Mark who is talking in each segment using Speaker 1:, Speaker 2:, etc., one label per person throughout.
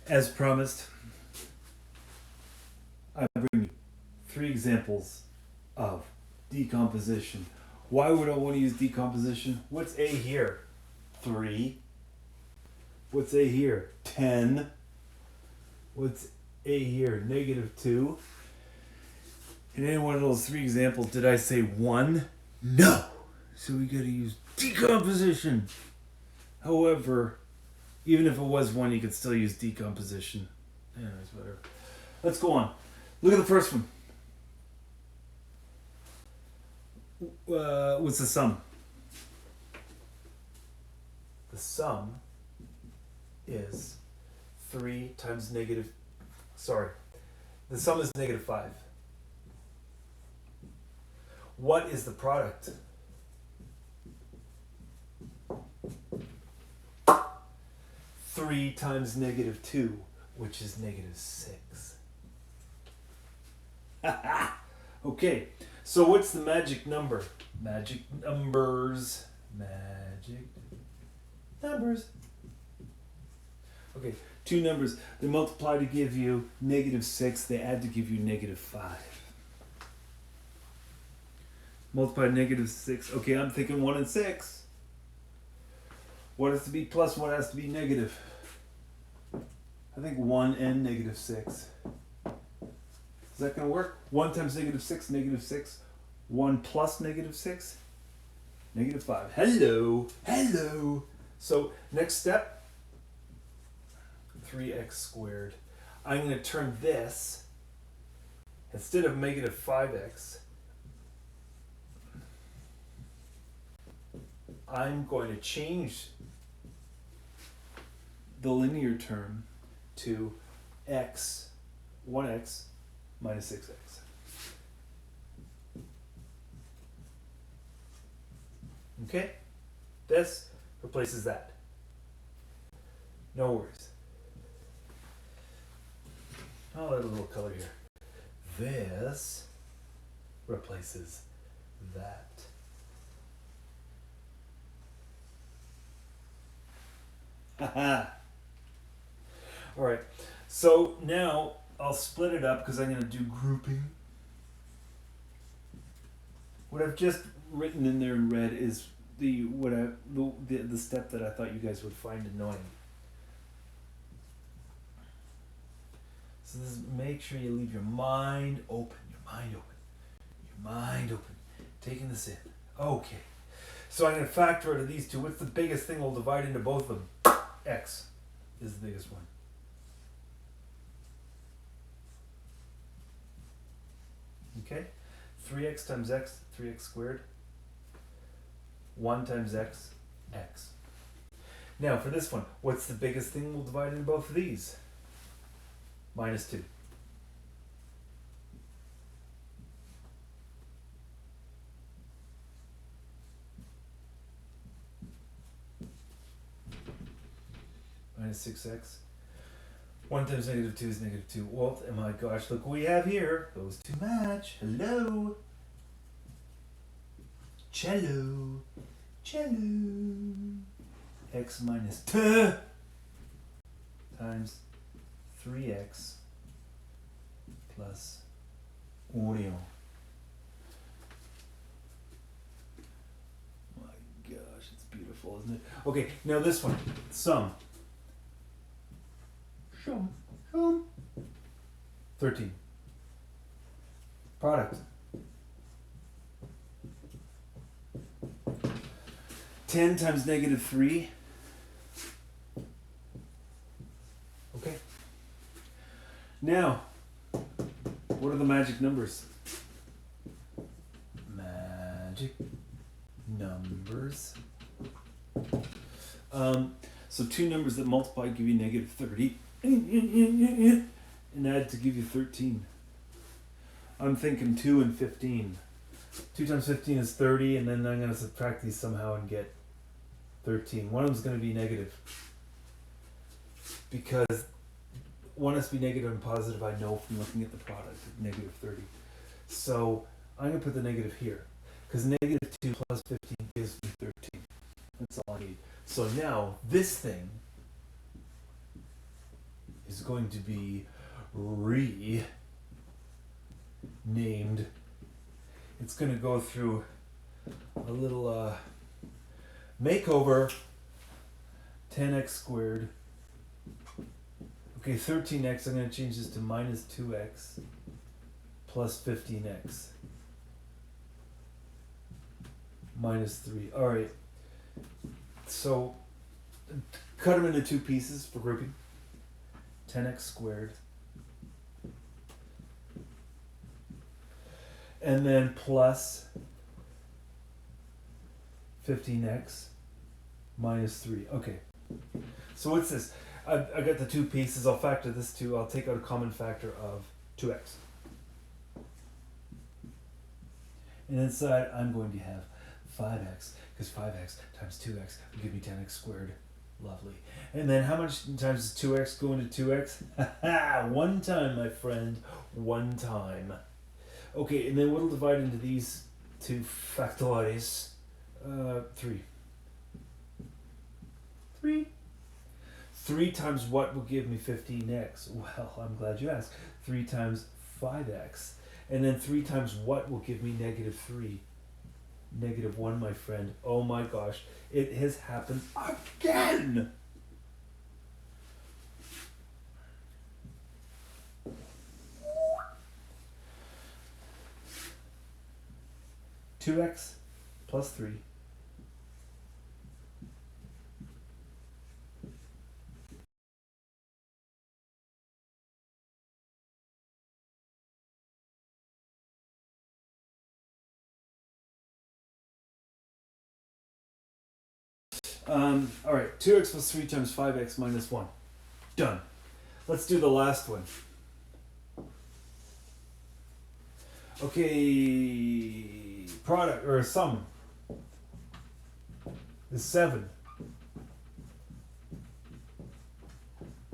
Speaker 1: As promised, I bring you 3 examples of decomposition. Why would I want to use decomposition? What's A here? 3. What's A here? 10. What's A here? -2. In any one of those 3 examples, did I say 1? No! So we gotta use decomposition. However, even if it was 1, you could still use decomposition. Anyways, whatever. Let's go on. Look at the first one. What's the sum? The sum is 3 times negative... Sorry. The sum is -5. What is the product? 3 times -2, which is -6. Okay, so what's the magic number? Magic numbers. Magic numbers. Okay, 2 numbers. They multiply to give you -6. They add to give you -5. Multiply -6. Okay, I'm thinking 1 and 6. What has to be plus, what has to be negative? I think 1 and -6. Is that going to work? 1 times -6, -6. 1 plus -6, -5. Hello, hello. So next step, 3x squared. I'm going to turn this, instead of -5x, I'm going to change the linear term to x, 1x minus 6x. Okay? This replaces that. No worries. I'll add a little color here. This replaces that. Haha. Alright, so now I'll split it up because I'm going to do grouping. What I've just written in there in red is the step that I thought you guys would find annoying. So this is, make sure you leave your mind open. Your mind open. Taking this in. Okay. So I'm going to factor out of these two. What's the biggest thing we'll divide into both of them? X is the biggest one. Okay? 3x times x, 3x squared. 1 times x, x. Now for this one, what's the biggest thing we'll divide into both of these? -2. -6x. 1 times -2 is -2. Well, oh my gosh, look what we have here. Those two match. Hello. Cello. Cello. X minus 2 times 3x plus audio. My gosh, it's beautiful, isn't it? Okay, now this one. Sum. 13. Product. 10 times -3. Okay. Now, what are the magic numbers? Magic numbers. So 2 numbers that multiply give you -30. And add to give you 13. I'm thinking 2 and 15. 2 times 15 is 30, and then I'm going to subtract these somehow and get 13. One of them is going to be negative. Because one has to be negative and positive, I know from looking at the product, -30. So I'm going to put the negative here. Because -2 plus 15 gives me 13. That's all I need. So now, this thing is going to be renamed. It's going to go through a little makeover. 10x squared. Okay, 13x, I'm going to change this to minus 2x plus 15x minus 3. All right. So cut them into two pieces for grouping. 10x squared. And then plus 15x minus 3. Okay. So what's this? I got the two pieces. I'll factor this too. I'll take out a common factor of 2x. And inside I'm going to have 5x, because 5x times 2x will give me 10x squared. Lovely. And then how much times does 2x go into 2x? One time, my friend. One time. Okay, and then what will divide into these two factores? 3. 3. 3 times what will give me 15x? Well, I'm glad you asked. 3 times 5x. And then 3 times what will give me negative 3? Negative 1, my friend. Oh my gosh. It has happened again! Two x plus 3. All right, 2x plus 3 times 5x minus 1. Done. Let's do the last one. Okay, product or sum is 7.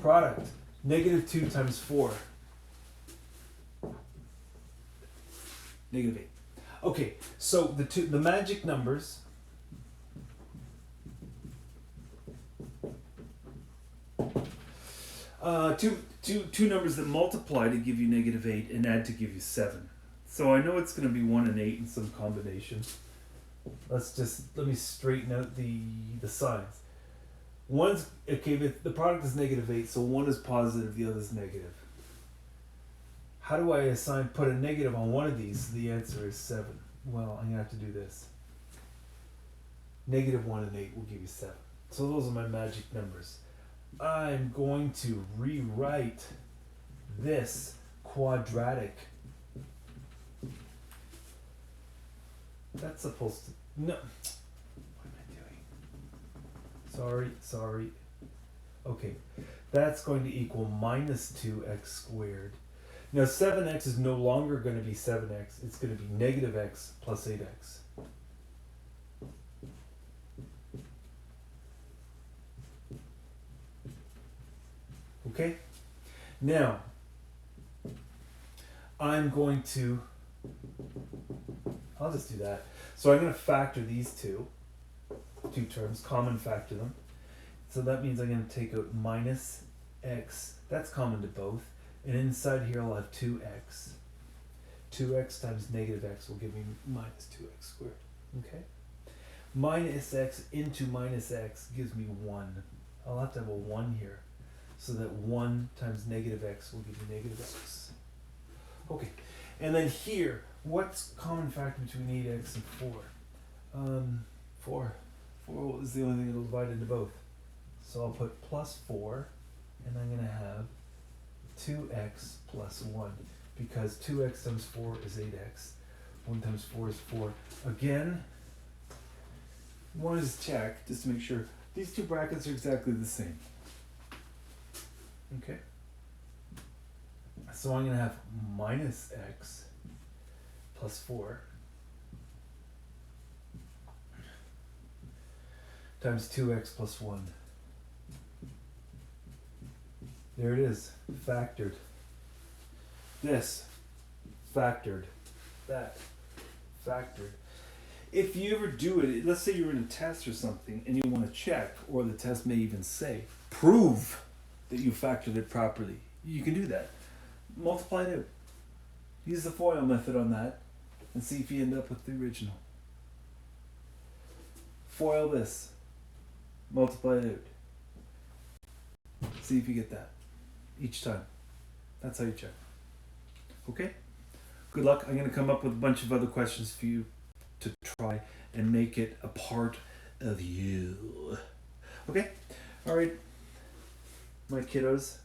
Speaker 1: Product, negative 2 times 4. Negative 8. Okay, so the magic numbers. Two numbers that multiply to give you negative 8 and add to give you 7. So I know it's going to be 1 and 8 in some combination. Let me straighten out the signs. One's, okay, the product is negative 8, so one is positive, the other is negative. How do I put a negative on one of these? The answer is 7. Well, I'm going to have to do this. Negative 1 and 8 will give you 7. So those are my magic numbers. I'm going to rewrite this quadratic. That's supposed to... No. What am I doing? Sorry. Okay. That's going to equal minus 2x squared. Now 7x is no longer going to be 7x. It's going to be negative x plus 8x. Okay? Now, I'm going to... I'll just do that. So I'm going to factor these two terms, common factor them. So that means I'm going to take out minus x. That's common to both. And inside here I'll have 2x. 2x times negative x will give me minus 2x squared. Okay? Minus x into minus x gives me 1. I'll have to have a 1 here. So that 1 times negative x will give me negative x. Okay. And then here, what's common factor between 8x and 4? 4. 4 is the only thing that will divide into both. So I'll put plus 4, and I'm going to have 2x plus 1, because 2x times 4 is 8x. 1 times 4 is 4. Again, you want to just check, just to make sure, these two brackets are exactly the same. Okay? So I'm going to have minus x plus 4 times 2x plus 1. There it is, factored. This, factored. That, factored. If you ever do it, let's say you're in a test or something and you want to check, or the test may even say, prove that you factored it properly. You can do that. Multiply it out. Use the FOIL method on that and see if you end up with the original. FOIL this. Multiply it out. See if you get that each time. That's how you check. Okay? Good luck. I'm going to come up with a bunch of other questions for you to try and make it a part of you. Okay? All right. My kiddos,